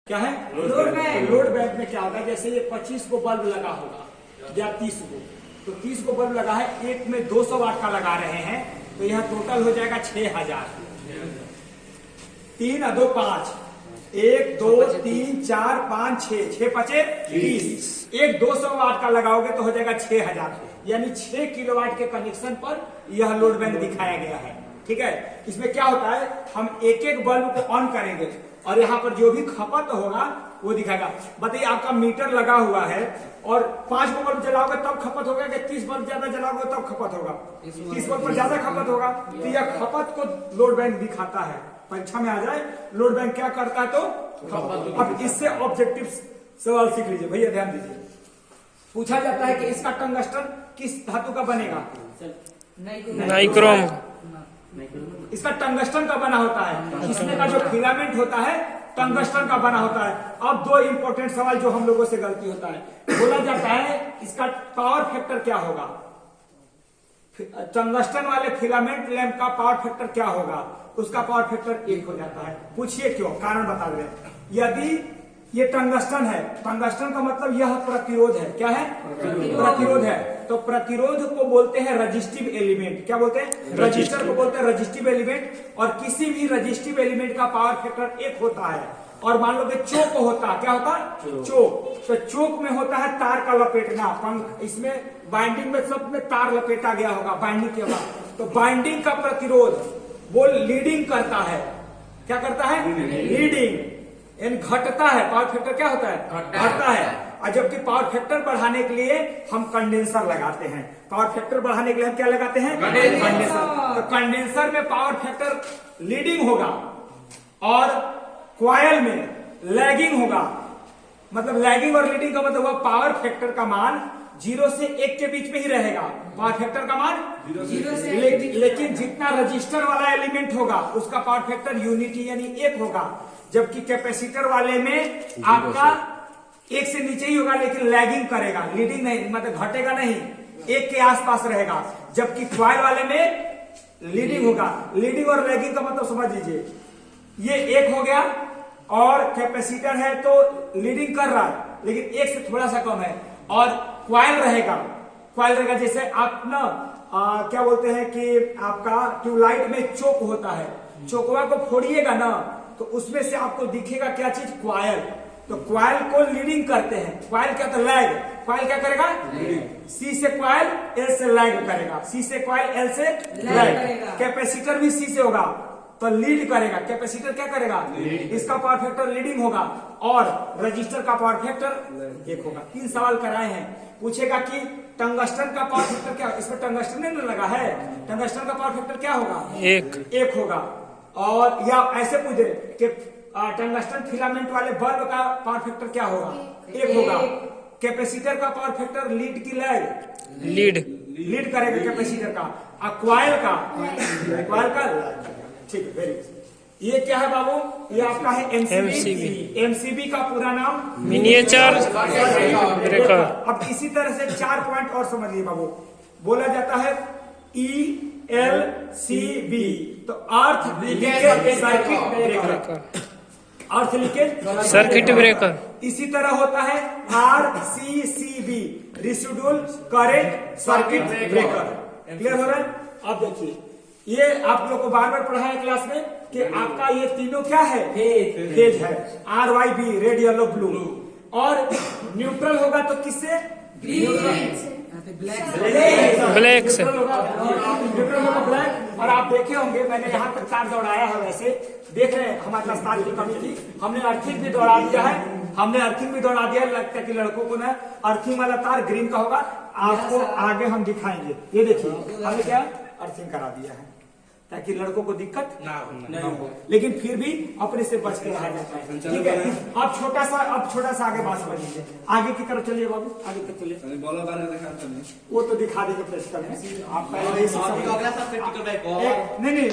क्या है load bank. Load bank में क्या होगा, जैसे ये 25 को बल्ब लगा होगा या 30 को, तो 30 को बल्ब लगा है, एक में 200 वाट का लगा रहे हैं, तो यह टोटल हो जाएगा 6000। 3 2 5, 1 2 3 4 5 6, 6 5 30, एक 200 वाट का लगाओगे तो हो जाएगा 6000, यानी 6 किलोवाट के कनेक्शन पर यह लोड बैंक दिखाया गया है। ठीक है, इसमें क्या होता है, हम एक एक बल्ब को ऑन करेंगे और यहाँ पर जो भी खपत होगा वो दिखाएगा। बताइए, आपका मीटर लगा हुआ है और 5 को बल्ब जलाओगे तब खपत होगा कि 30 बल्ब ज्यादा जलाओगे तब खपत होगा? 30 बल्ब पर ज्यादा खपत होगा, तो यह खपत को लोड बैंक दिखाता है। परीक्षा में आ जाए लोड बैंक क्या करता है, तो खपत। अब इससे ऑब्जेक्टिव सवाल सीख लीजिए भैया, ध्यान दीजिए। पूछा जाता है कि इसका टंगस्टन किस धातु का बनेगा? नाइक्रोम। इसका टंगस्टन का बना होता है, इसमें का जो फिलामेंट होता है टंगस्टन का बना होता है। अब दो इंपॉर्टेंट सवाल जो हम लोगों से गलती होता है, बोला जाता है इसका पावर फैक्टर क्या होगा, टंगस्टन वाले फिलामेंट लैंप का पावर फैक्टर क्या होगा? उसका पावर फैक्टर 1 हो जाता है। पूछिए क्यों, कारण बता दे। यदि ये टंगस्टन है, टंगस्टन का मतलब यह प्रतिरोध है। क्या है? प्रतिरोध है। तो प्रतिरोध को बोलते हैं रजिस्टिव एलिमेंट। क्या बोलते हैं? रजिस्टर को बोलते हैं रजिस्टिव एलिमेंट। और किसी भी रजिस्टिव एलिमेंट का पावर फैक्टर 1 होता है। और मान लो कि चोक होता है, क्या होता है? चोक। तो चोक में होता है तार का लपेटना, इसमें बाइंडिंग में सब में तार लपेटा गया होगा बाइंडिंग के बाद। तो बाइंडिंग का प्रतिरोध वो लीडिंग करता है। क्या करता है? लीडिंग, यानी घटता है। पावर फैक्टर क्या होता है? घटता है। और जबकि पावर फैक्टर बढ़ाने के लिए हम कंडेंसर लगाते हैं। पावर फैक्टर बढ़ाने के लिए हम क्या लगाते हैं? कंडेंसर। तो कंडेंसर में पावर फैक्टर लीडिंग होगा और कॉइल में लैगिंग होगा। मतलब लैगिंग और लीडिंग का मतलब हुआ पावर फैक्टर का मान 0 से 1 के बीच में ही रहेगा। पावर फैक्टर का मान 0 से 1। लेकिन जितना रजिस्टर वाला एलिमेंट होगा उसका पावर फैक्टर यूनिटी यानी 1 होगा। जबकि कैपेसिटर वाले में आपका 1 से नीचे ही होगा, लेकिन लैगिंग करेगा, लीडिंग नहीं, मतलब घटेगा नहीं, 1 के आसपास रहेगा। जबकि कॉइल वाले में लीडिंग होगा। लीडिंग और लैगिंग का मतलब समझ लीजिए, ये 1 हो गया और कैपेसिटर है तो लीडिंग कर रहा है, लेकिन 1 से थोड़ा सा कम है। और कॉइल रहेगा जैसे आप ना क्या बोलते हैं कि आपका ट्यूबलाइट में चोक होता है, चोकवा को फोड़िएगा ना तो उसमें से आपको दिखेगा क्या चीज? कॉइल। तो कॉइल को लीडिंग करते हैं। कॉइल क्या? तो लैग। कॉइल क्या करेगा? सी से कॉइल, एल से लैग करेगा। सी से कॉइल, एल से लैग। कैपेसिटर भी सी से होगा तो लीड करेगा। कैपेसिटर क्या करेगा? इसका पावर फैक्टर लीडिंग होगा और रजिस्टर का पावर फैक्टर 1 होगा। 3 सवाल कराए हैं। पूछेगा कि टंगस्टन का पावर फैक्टर क्या? इसमें टंगस्टन नहीं लगा है, टंगस्टन का पावर फैक्टर क्या होगा? 1 होगा। और या ऐसे पूछ दे कि टंगस्टन फिलामेंट वाले बल्ब का पावर फैक्टर क्या होगा? 1 होगा। कैपेसिटर का पावर फैक्टर लीड की लीड करेगा कैपेसिटर का। कॉइल का ठीक है, वेरी गुड। ये क्या है बाबू? ये आपका है एमसीबी। एमसीबी का पूरा नाम मिनिएचर ब्रेकर। अब इसी तरह से 4 पॉइंट और समझिए बाबू। बोला जाता है ELCB, तो अर्थ लीकेज सर्किट ब्रेकर। अर्थ लीकेज सर्किट ब्रेकर। इसी तरह होता है RCCB, residual current circuit breaker. Clear हो रहा है? अब देखिए, ये आप लोग को बार बार पढ़ा है क्लास में कि आपका ये तीनों क्या है? फेज है। RYB, red yellow blue. और न्यूट्रल होगा तो किससे? ब्लैक से। न्यूट्रल होगा ब्लैक। और आप देखे होंगे, मैंने यहाँ तक तार दौड़ाया है, वैसे देख रहे हैं हमारे पास तार की कमी थी, हमने अर्थिंग भी दौड़ा दिया है। लगता है कि लड़कों को ना अर्थिंग वाला तार ग्रीन का होगा, आपको आगे हम दिखाएंगे। ये देखिए, हमने क्या अर्थिंग करा दिया है ताकि लड़कों को दिक्कत ना हो, लेकिन फिर भी अपने से बच के रहा जाता है। ठीक है, अब छोटा सा आगे बात समझिए। आगे की तरफ चलिए बाबू, आगे तक चलिए। वो तो दिखा देंगे प्रैक्टिकल में। आप पहले नहीं।